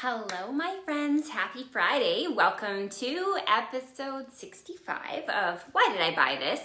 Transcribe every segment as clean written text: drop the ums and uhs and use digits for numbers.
Hello, my friends. Happy Friday. Welcome to episode 65 of Why Did I Buy This?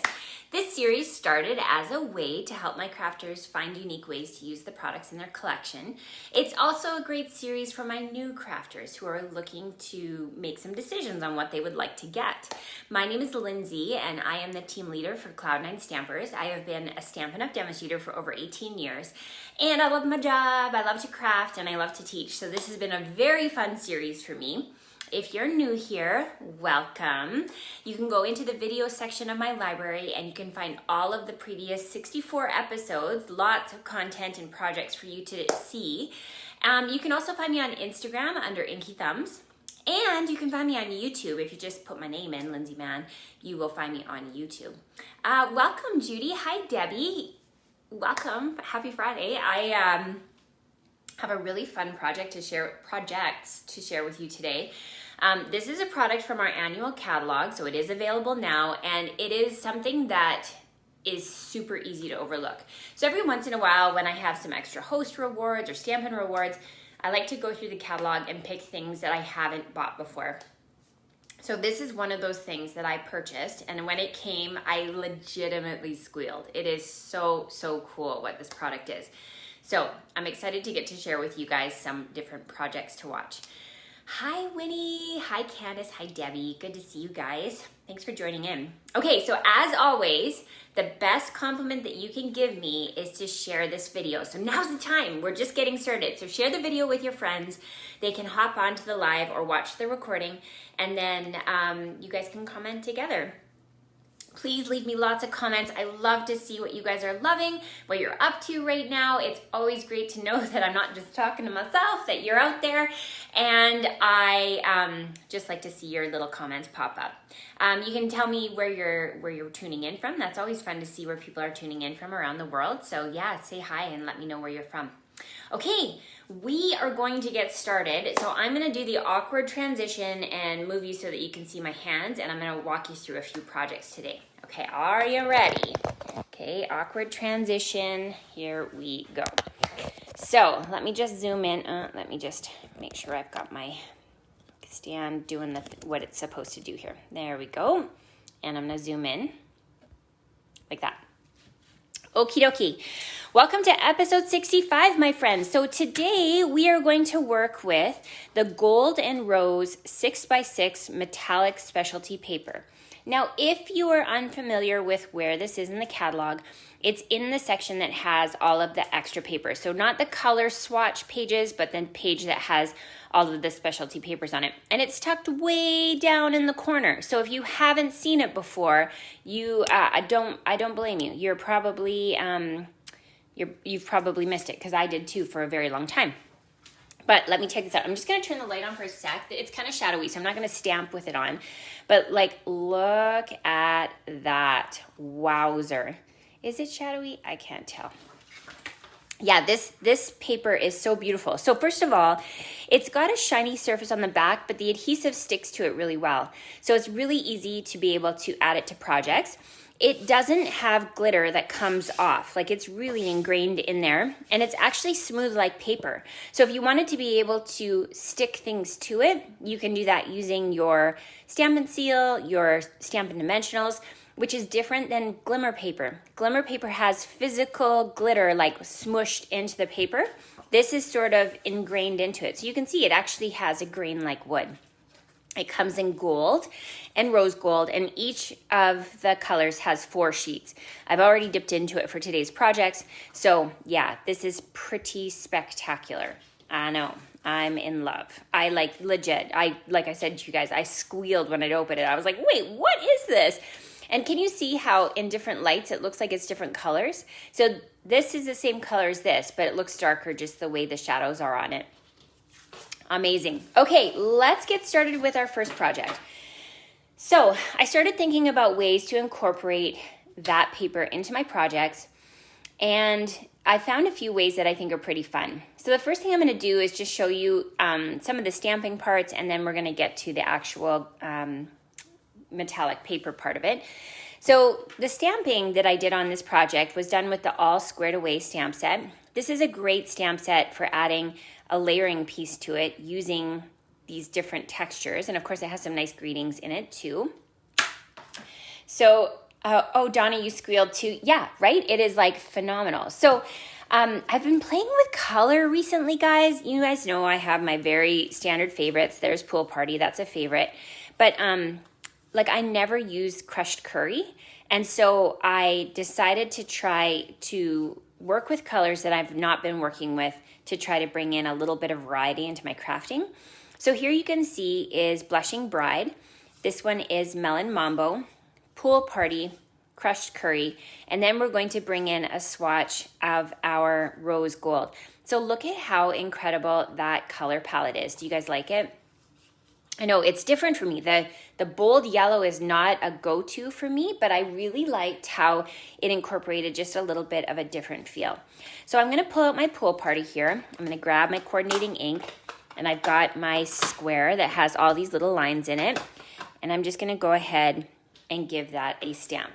This series started as a way to help my crafters find unique ways to use the products in their collection. It's also a great series for my new crafters who are looking to make some decisions on what they would like to get. My name is Lindsay and I am the team leader for Cloud9 Stampers. I have been a Stampin Up demonstrator for over 18 years and I love my job, I love to craft, and I love to teach. So this has been a very fun series for me. If you're new here, welcome. You can go into the video section of my library and you can find all of the previous 64 episodes, lots of content and projects for you to see. You can also find me on Instagram under Inky Thumbs, and you can find me on YouTube. If you just put my name in, Lindsay Mann, you will find me on YouTube. Welcome, Judy. Hi, Debbie. Welcome. Happy Friday. I have a really fun projects to share with you today. This is a product from our annual catalog, so it is available now, and it is something that is super easy to overlook. So every once in a while, when I have some extra host rewards or Stampin' rewards, I like to go through the catalog and pick things that I haven't bought before. So this is one of those things that I purchased, and when it came, I legitimately squealed. It is so cool what this product is. So I'm excited to get to share with you guys some different projects to watch. Hi, Winnie. Hi, Candace. Hi, Debbie. Good to see you guys. Thanks for joining in. Okay, so as always, the best compliment that you can give me is to share this video. So now's the time. We're just getting started. So share the video with your friends. They can hop onto the live or watch the recording, and then you guys can comment together. Please leave me lots of comments. I love to see what you guys are loving, what you're up to right now. It's always great to know that I'm not just talking to myself, that you're out there. And I just like to see your little comments pop up. You can tell me where you're tuning in from. That's always fun to see where people are tuning in from around the world. So yeah, say hi and let me know where you're from. Okay, we are going to get started. So I'm going to do the awkward transition and move you so that you can see my hands, and I'm going to walk you through a few projects today. Okay, are you ready? Okay, awkward transition. Here we go. So let me just zoom in. Let me just make sure I've got my stand doing what it's supposed to do here. There we go. And I'm going to zoom in like that. Okie dokie. Welcome to episode 65, my friends. So today we are going to work with the Gold and Rose 6x6 metallic specialty paper. Now, if you are unfamiliar with where this is in the catalog, it's in the section that has all of the extra paper. So not the color swatch pages, but the page that has all of the specialty papers on it. And it's tucked way down in the corner. So if you haven't seen it before, I don't blame you. You're probably you've probably missed it, because I did too for a very long time. But let me check this out. I'm just going to turn the light on for a sec. It's kind of shadowy, so I'm not going to stamp with it on. But like, look at that. Wowzer. Is it shadowy? I can't tell. Yeah, this paper is so beautiful. So first of all, it's got a shiny surface on the back, but the adhesive sticks to it really well. So it's really easy to be able to add it to projects. It doesn't have glitter that comes off. Like, it's really ingrained in there, and it's actually smooth like paper. So if you wanted to be able to stick things to it, you can do that using your Stampin' Seal, your Stampin' Dimensionals, which is different than glimmer paper. Glimmer paper has physical glitter like smushed into the paper. This is sort of ingrained into it. So you can see it actually has a grain like wood. It comes in gold and rose gold, and each of the colors has 4 sheets. I've already dipped into it for today's projects. So yeah, this is pretty spectacular. I know, I'm in love. I like I said to you guys, I squealed when I'd opened it. I was like, wait, what is this? And can you see how in different lights it looks like it's different colors? So this is the same color as this, but it looks darker just the way the shadows are on it. Amazing. Okay, let's get started with our first project. So I started thinking about ways to incorporate that paper into my projects, and I found a few ways that I think are pretty fun. So the first thing I'm going to do is just show you some of the stamping parts, and then we're going to get to the actual metallic paper part of it. So the stamping that I did on this project was done with the All Squared Away stamp set. This is a great stamp set for adding a layering piece to it using these different textures. And of course it has some nice greetings in it too. So, oh, Donna, you squealed too. Yeah, right? It is like phenomenal. So I've been playing with color recently, guys. You guys know I have my very standard favorites. There's Pool Party, that's a favorite. But like I never use crushed curry. And so I decided to try to work with colors that I've not been working with to try to bring in a little bit of variety into my crafting. So here you can see is Blushing Bride. This one is Melon Mambo, Pool Party, Crushed Curry, and then we're going to bring in a swatch of our Rose Gold. So look at how incredible that color palette is. Do you guys like it? I know it's different for me. The bold yellow is not a go-to for me, but I really liked how it incorporated just a little bit of a different feel. So I'm going to pull out my Pool Party here. I'm going to grab my coordinating ink, and I've got my square that has all these little lines in it, and I'm just going to go ahead and give that a stamp.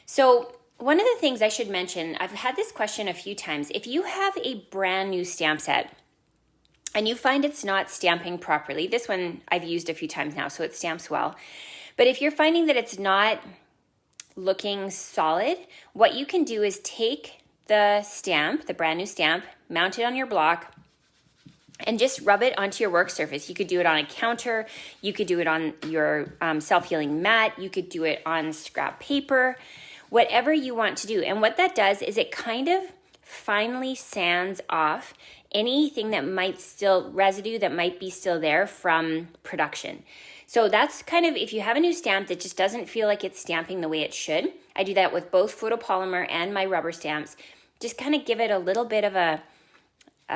So one of the things I should mention, I've had this question a few times. If you have a brand new stamp set and you find it's not stamping properly, this one I've used a few times now, so it stamps well. But if you're finding that it's not looking solid, what you can do is take the stamp, the brand new stamp, mount it on your block, and just rub it onto your work surface. You could do it on a counter, you could do it on your self-healing mat, you could do it on scrap paper, whatever you want to do. And what that does is it kind of finely sands off anything that might still, residue that might be still there from production. So that's kind of, if you have a new stamp that just doesn't feel like it's stamping the way it should, I do that with both photopolymer and my rubber stamps. Just kind of give it a little bit of a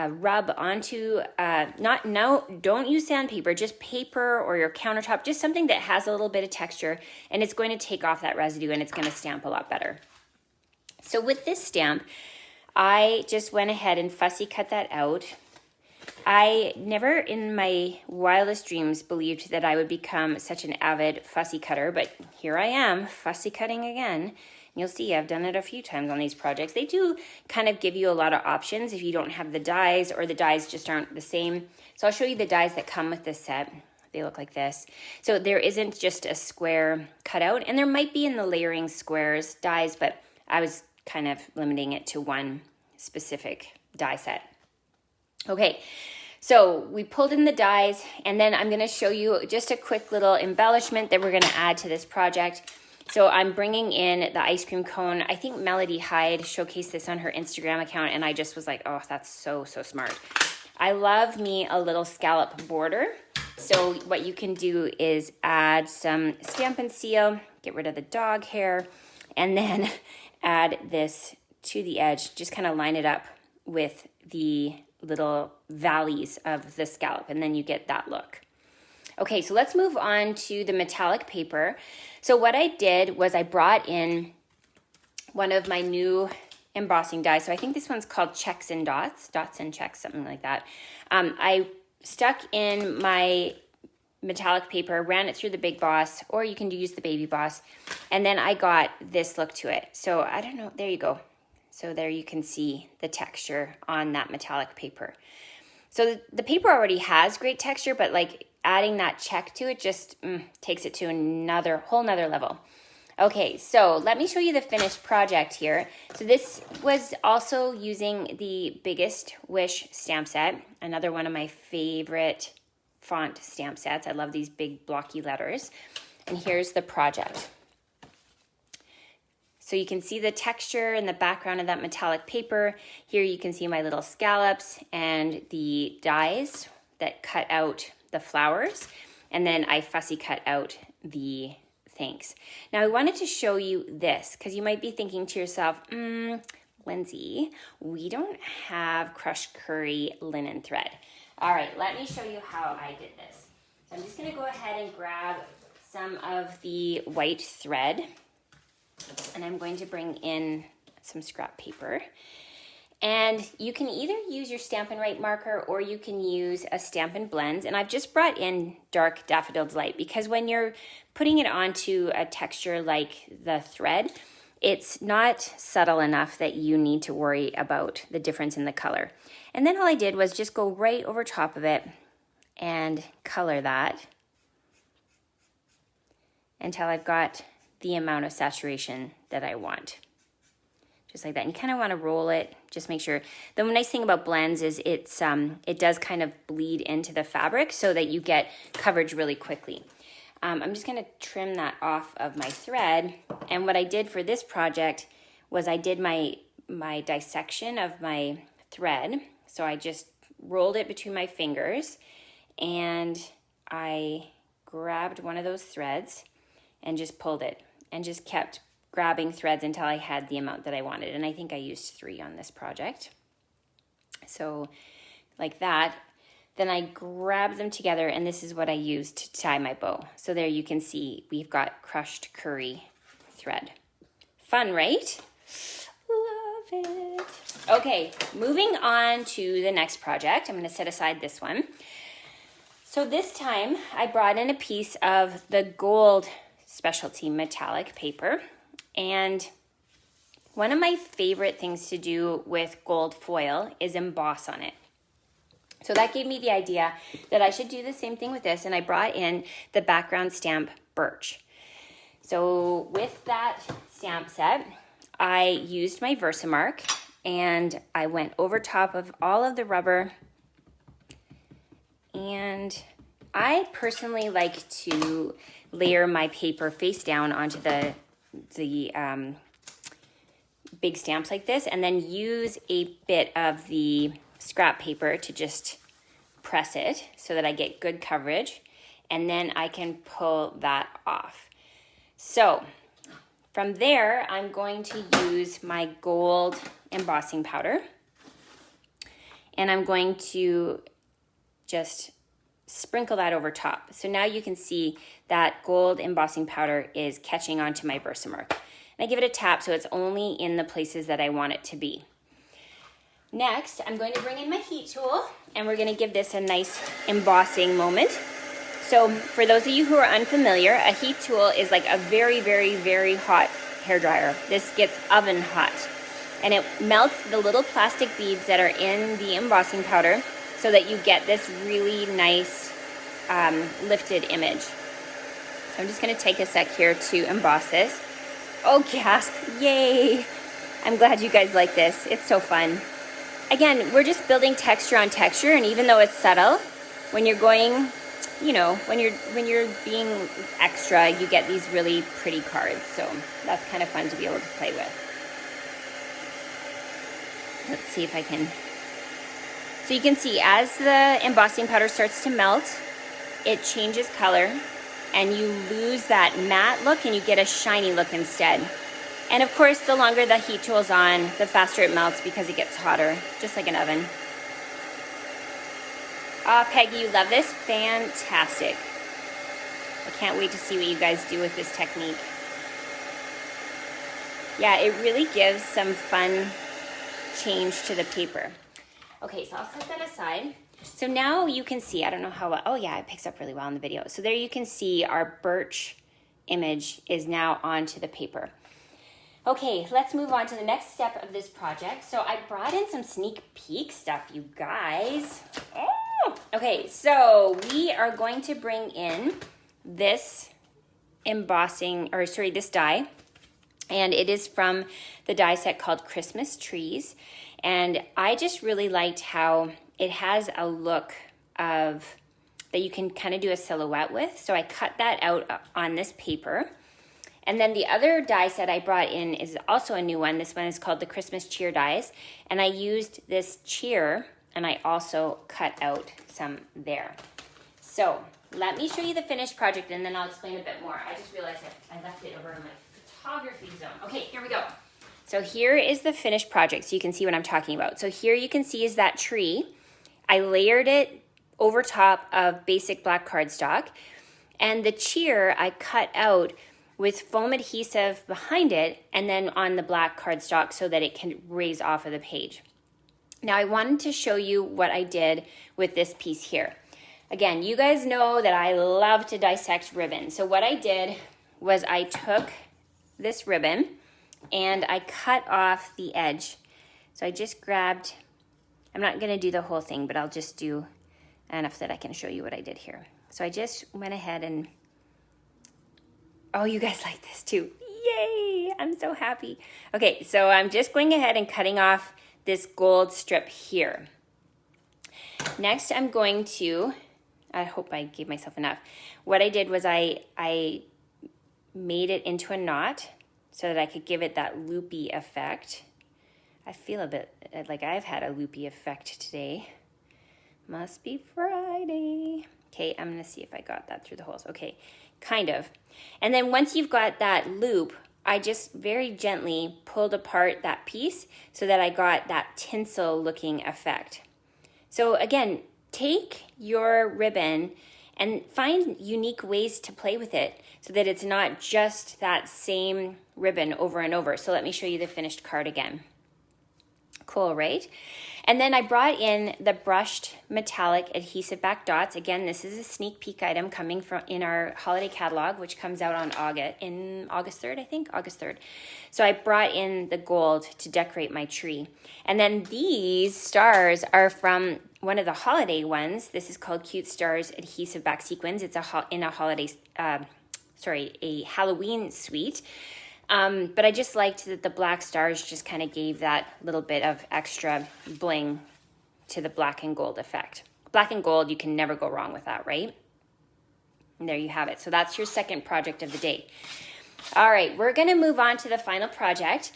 rub onto, don't use sandpaper, just paper or your countertop, just something that has a little bit of texture, and it's going to take off that residue and it's going to stamp a lot better. So with this stamp, I just went ahead and fussy cut that out. I never in my wildest dreams believed that I would become such an avid fussy cutter, but here I am, fussy cutting again. You'll see I've done it a few times on these projects. They do kind of give you a lot of options if you don't have the dies or the dies just aren't the same. So I'll show you the dies that come with this set. They look like this. So there isn't just a square cutout, and there might be in the layering squares dies, but I was kind of limiting it to one specific die set. Okay, so we pulled in the dies, and then I'm going to show you just a quick little embellishment that we're going to add to this project. So I'm bringing in the ice cream cone. I think Melody Hyde showcased this on her Instagram account, and I just was like, oh, that's so smart. I love me a little scallop border. So what you can do is add some Stampin' Seal, get rid of the dog hair, and then add this to the edge. Just kind of line it up with the little valleys of the scallop, and then you get that look. Okay, so let's move on to the metallic paper. So what I did was I brought in one of my new embossing dies. So I think this one's called Checks and Dots, Dots and Checks, something like that. I stuck in my metallic paper, ran it through the Big Boss, or you can use the Baby Boss, and then I got this look to it. So I don't know, there you go. So there you can see the texture on that metallic paper. So the paper already has great texture, but like adding that check to it just takes it to whole nother level. Okay, so let me show you the finished project here. So this was also using the Biggest Wish stamp set, another one of my favorite font stamp sets. I love these big blocky letters. And here's the project. So you can see the texture in the background of that metallic paper. Here you can see my little scallops and the dies that cut out the flowers. And then I fussy cut out the thanks. Now I wanted to show you this because you might be thinking to yourself, Lindsay, we don't have crushed curry linen thread. All right, let me show you how I did this. So I'm just gonna go ahead and grab some of the white thread, and I'm going to bring in some scrap paper. And you can either use your Stampin' Write marker or you can use a Stampin' Blends. And I've just brought in Dark Daffodil Delight because when you're putting it onto a texture like the thread, it's not subtle enough that you need to worry about the difference in the color. And then all I did was just go right over top of it and color that until I've got the amount of saturation that I want. Just like that. And you kind of want to roll it, just make sure. The nice thing about blends is it does kind of bleed into the fabric so that you get coverage really quickly. I'm just going to trim that off of my thread. And what I did for this project was I did my dissection of my thread. So I just rolled it between my fingers and I grabbed one of those threads and just pulled it and just kept grabbing threads until I had the amount that I wanted. And I think I used 3 on this project. So like that. Then I grabbed them together and this is what I used to tie my bow. So there you can see we've got crushed curry thread. Fun, right? Love it. Okay, moving on to the next project. I'm going to set aside this one. So this time I brought in a piece of the gold specialty metallic paper. And one of my favorite things to do with gold foil is emboss on it. So that gave me the idea that I should do the same thing with this, and I brought in the background stamp Birch. So with that stamp set, I used my Versamark and I went over top of all of the rubber, and I personally like to layer my paper face down onto the big stamps like this, and then use a bit of the scrap paper to just press it so that I get good coverage, and then I can pull that off. So from there, I'm going to use my gold embossing powder, and I'm going to just sprinkle that over top. So now you can see that gold embossing powder is catching onto my Versamark. And I give it a tap so it's only in the places that I want it to be. Next, I'm going to bring in my heat tool and we're going to give this a nice embossing moment. So for those of you who are unfamiliar, a heat tool is like a very, very, very hot hairdryer. This gets oven hot and it melts the little plastic beads that are in the embossing powder so that you get this really nice lifted image. So I'm just going to take a sec here to emboss this. Oh, gasp, yay. I'm glad you guys like this. It's so fun. Again, we're just building texture on texture, and even though it's subtle, when you're going, you know, when you're being extra, you get these really pretty cards. So that's kind of fun to be able to play with. Let's see if I can. So you can see as the embossing powder starts to melt, it changes color and you lose that matte look and you get a shiny look instead. And of course, the longer the heat tool's on, the faster it melts because it gets hotter, just like an oven. Ah, Peggy, you love this? Fantastic. I can't wait to see what you guys do with this technique. Yeah, it really gives some fun change to the paper. Okay, so I'll set that aside. So now you can see, I don't know how well, oh yeah, it picks up really well in the video. So there you can see our birch image is now onto the paper. Okay, let's move on to the next step of this project. So I brought in some sneak peek stuff, you guys. Oh! Okay, so we are going to bring in this this die, and it is from the die set called Christmas Trees. And I just really liked how it has a look of that you can kind of do a silhouette with. So I cut that out on this paper. And then the other die set I brought in is also a new one. This one is called the Christmas Cheer dies. And I used this cheer and I also cut out some there. So let me show you the finished project and then I'll explain a bit more. I just realized that I left it over in my photography zone. Okay, here we go. So here is the finished project, so you can see what I'm talking about. So here you can see is that tree. I layered it over top of basic black cardstock, and the cheer I cut out with foam adhesive behind it and then on the black cardstock so that it can raise off of the page. Now I wanted to show you what I did with this piece here. Again, you guys know that I love to dissect ribbon. So what I did was I took this ribbon and I cut off the edge. So I just grabbed I'm not going to do the whole thing, but I'll just do enough that I can show you what I did here. So I just went ahead and, oh, you guys like this too. Yay, I'm so happy. Okay, so I'm just going ahead and cutting off this gold strip here. Next, I'm going to, I hope I gave myself enough. What I did was I made it into a knot so that I could give it that loopy effect. I feel a bit like I've had a loopy effect today. Must be Friday. Okay, I'm gonna see if I got that through the holes. Okay, kind of. And then once you've got that loop, I just very gently pulled apart that piece so that I got that tinsel looking effect. So again, take your ribbon and find unique ways to play with it so that it's not just that same ribbon over and over. So let me show you the finished card again. Cool, right? And then I brought in the brushed metallic adhesive back dots. Again, this is a sneak peek item coming from in our holiday catalog, which comes out on August 3rd, I think, August 3rd. So I brought in the gold to decorate my tree. And then these stars are from one of the holiday ones. This is called Cute Stars Adhesive Back Sequins. It's a Halloween suite. But I just liked that the black stars just kind of gave that little bit of extra bling to the black and gold effect. Black and gold, you can never go wrong with that, right? And there you have it. So that's your second project of the day. All right, we're going to move on to the final project.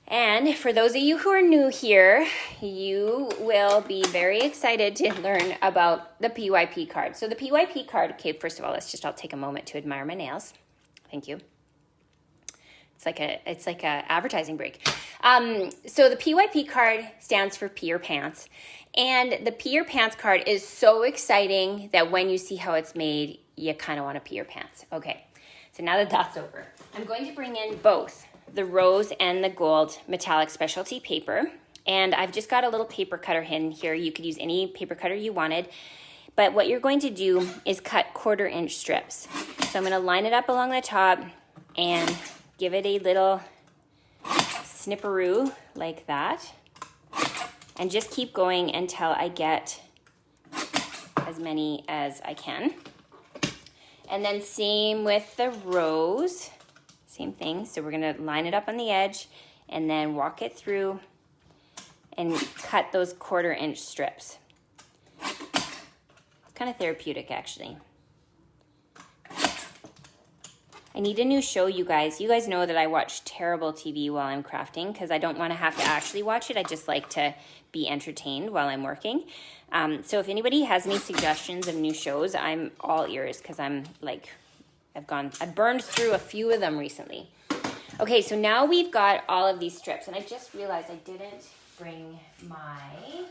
And for those of you who are new here, you will be very excited to learn about the PYP card. So the PYP card, okay, first of all, I'll take a moment to admire my nails. Thank you. It's like a advertising break. So the PYP card stands for Pee Your Pants. And the Pee Your Pants card is so exciting that when you see how it's made, you kind of want to pee your pants. Okay, so now that that's over, I'm going to bring in both the rose and the gold metallic specialty paper. And I've just got a little paper cutter in here. You could use any paper cutter you wanted. But what you're going to do is cut 1/4 inch strips. So I'm going to line it up along the top and give it a little snipperoo like that. And just keep going until I get as many as I can. And then same with the rose, same thing. So we're gonna line it up on the edge and then walk it through and cut those 1/4 inch strips. It's kind of therapeutic actually. I need a new show, you guys. You guys know that I watch terrible TV while I'm crafting because I don't want to have to actually watch it. I just like to be entertained while I'm working. So if anybody has any suggestions of new shows, I'm all ears because I'm like, I've burned through a few of them recently. Okay, so now we've got all of these strips, and I just realized I didn't bring my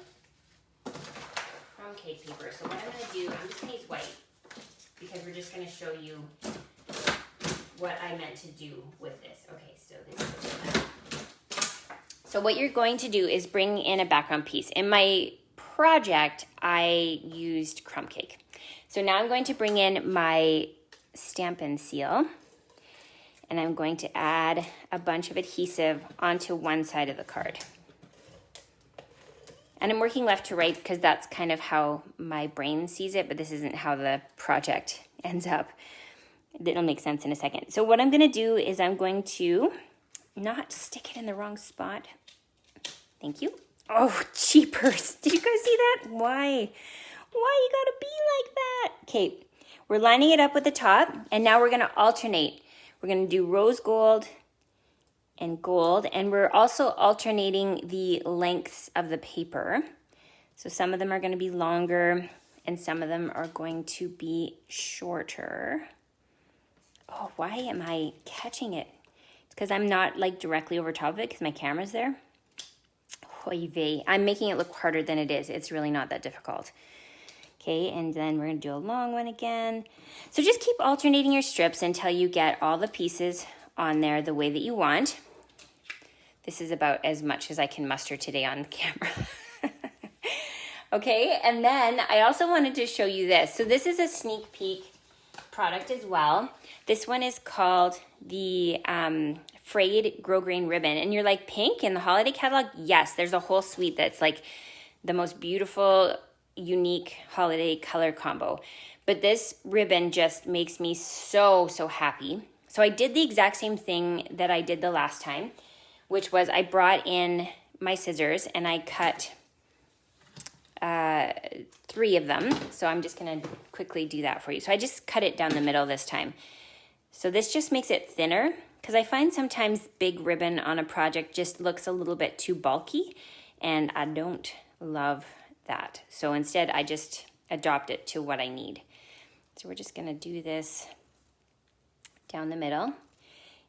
crumb cake paper. So what I'm going to do, I'm just going to use white because we're just going to show you what I meant to do with this. Okay, so this is that. So what you're going to do is bring in a background piece. In my project, I used crumb cake. So now I'm going to bring in my Stampin' Seal, and I'm going to add a bunch of adhesive onto one side of the card. And I'm working left to right because that's kind of how my brain sees it, but this isn't how the project ends up. It'll make sense in a second. So what I'm going to do is I'm going to not stick it in the wrong spot. Thank you. Oh, jeepers. Did you guys see that? Why? Why you gotta be like that? Okay, we're lining it up with the top, and now we're going to alternate. We're going to do rose gold and gold, and we're also alternating the lengths of the paper. So some of them are going to be longer, and some of them are going to be shorter. Oh, why am I catching it? It's because I'm not like directly over top of it because my camera's there. Oy vey. I'm making it look harder than it is. It's really not that difficult. Okay, and then we're going to do a long one again. So just keep alternating your strips until you get all the pieces on there the way that you want. This is about as much as I can muster today on camera. Okay, and then I also wanted to show you this. So this is a sneak peek product as well. This one is called the Frayed Grosgrain ribbon. And you're like, pink in the holiday catalog? Yes, there's a whole suite that's like the most beautiful, unique holiday color combo. But this ribbon just makes me so, so happy. So I did the exact same thing that I did the last time, which was I brought in my scissors and I cut 3 of them. So I'm just gonna quickly do that for you. So I just cut it down the middle this time. So this just makes it thinner, because I find sometimes big ribbon on a project just looks a little bit too bulky, and I don't love that. So instead I just adopt it to what I need. So we're just gonna do this down the middle.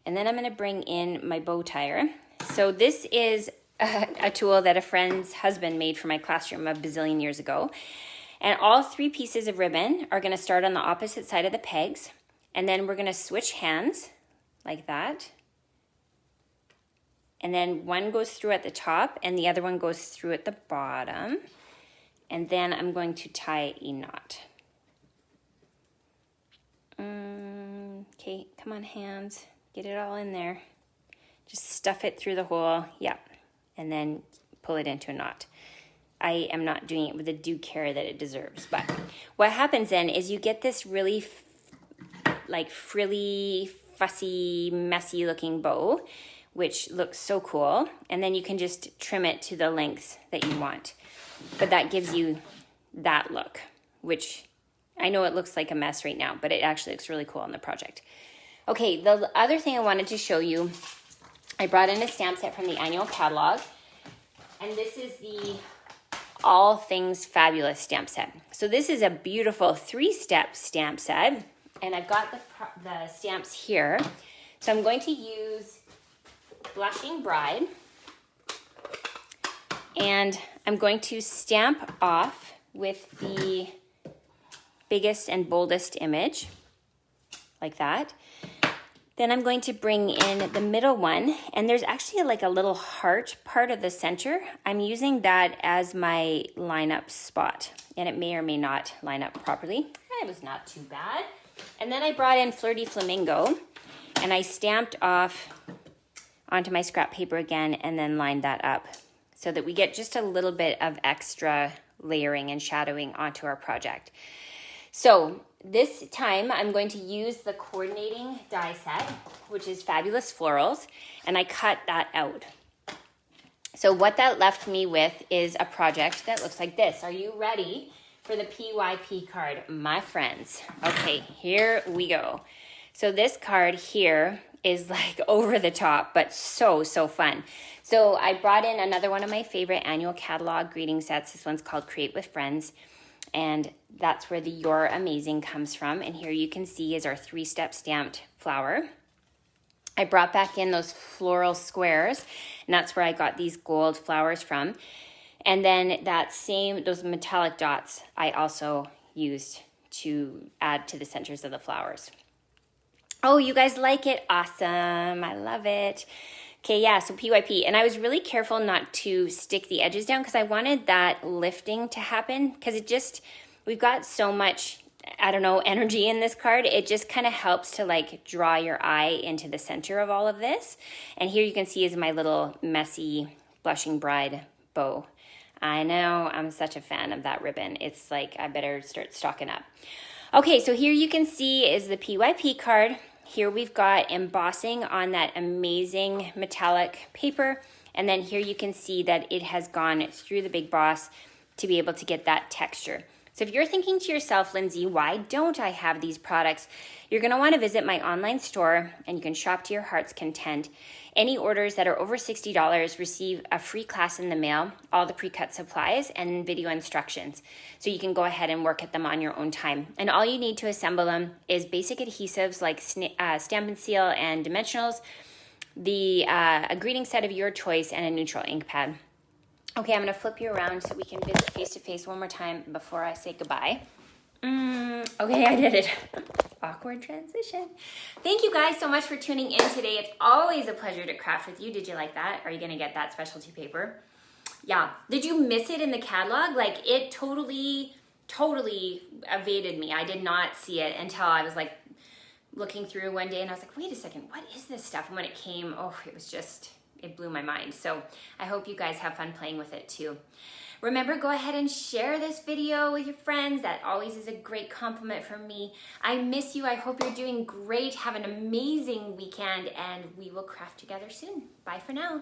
And then I'm gonna bring in my bow tire. So this is a tool that a friend's husband made for my classroom a bazillion years ago. And all 3 pieces of ribbon are gonna start on the opposite side of the pegs. And then we're gonna switch hands like that. And then one goes through at the top and the other one goes through at the bottom. And then I'm going to tie a knot. Okay, come on hands, get it all in there. Just stuff it through the hole, yeah. And then pull it into a knot. I am not doing it with the due care that it deserves. But what happens then is you get this really like frilly, fussy, messy looking bow, which looks so cool. And then you can just trim it to the lengths that you want. But that gives you that look, which I know it looks like a mess right now, but it actually looks really cool on the project. Okay, the other thing I wanted to show you, I brought in a stamp set from the annual catalog, and this is the All Things Fabulous stamp set. So this is a beautiful 3-step stamp set, and I've got the stamps here. So I'm going to use Blushing Bride, and I'm going to stamp off with the biggest and boldest image, like that. Then I'm going to bring in the middle one, and there's actually like a little heart part of the center. I'm using that as my lineup spot, and it may or may not line up properly. It was not too bad. And then I brought in Flirty Flamingo, and I stamped off onto my scrap paper again and then lined that up so that we get just a little bit of extra layering and shadowing onto our project. So this time I'm going to use the coordinating die set, which is Fabulous Florals, and I cut that out. So what that left me with is a project that looks like this. Are you ready for the PYP card, my friends? Okay, here we go. So this card here is like over the top, but so, so fun. So I brought in another one of my favorite annual catalog greeting sets. This one's called Create with Friends. And that's where the You're Amazing comes from. And here you can see is our 3-step stamped flower. I brought back in those floral squares, and that's where I got these gold flowers from. And then those metallic dots I also used to add to the centers of the flowers. Oh, you guys like it? Awesome. I love it. Okay, yeah, so PYP. And I was really careful not to stick the edges down because I wanted that lifting to happen, because we've got so much, I don't know, energy in this card. It just kind of helps to like draw your eye into the center of all of this. And here you can see is my little messy Blushing Bride bow. I know, I'm such a fan of that ribbon. It's like, I better start stocking up. Okay, so here you can see is the PYP card. Here we've got embossing on that amazing metallic paper. And then here you can see that it has gone through the Big Boss to be able to get that texture. So if you're thinking to yourself, Lindsay, why don't I have these products? You're gonna wanna visit my online store and you can shop to your heart's content. Any orders that are over $60 receive a free class in the mail, all the pre-cut supplies, and video instructions. So you can go ahead and work at them on your own time. And all you need to assemble them is basic adhesives like Stampin' Seal and Dimensionals, a greeting set of your choice, and a neutral ink pad. Okay, I'm gonna flip you around so we can visit face-to-face one more time before I say goodbye. Okay, I did it. Awkward transition. Thank you guys so much for tuning in today. It's always a pleasure to craft with you. Did you like that? Are you gonna get that specialty paper? Yeah. Did you miss it in the catalog? Like, it totally evaded me. I did not see it until I was like looking through one day and I was like, wait a second, what is this stuff? And when it came, it blew my mind. So I hope you guys have fun playing with it too. Remember, go ahead and share this video with your friends. That always is a great compliment from me. I miss you. I hope you're doing great. Have an amazing weekend, and we will craft together soon. Bye for now.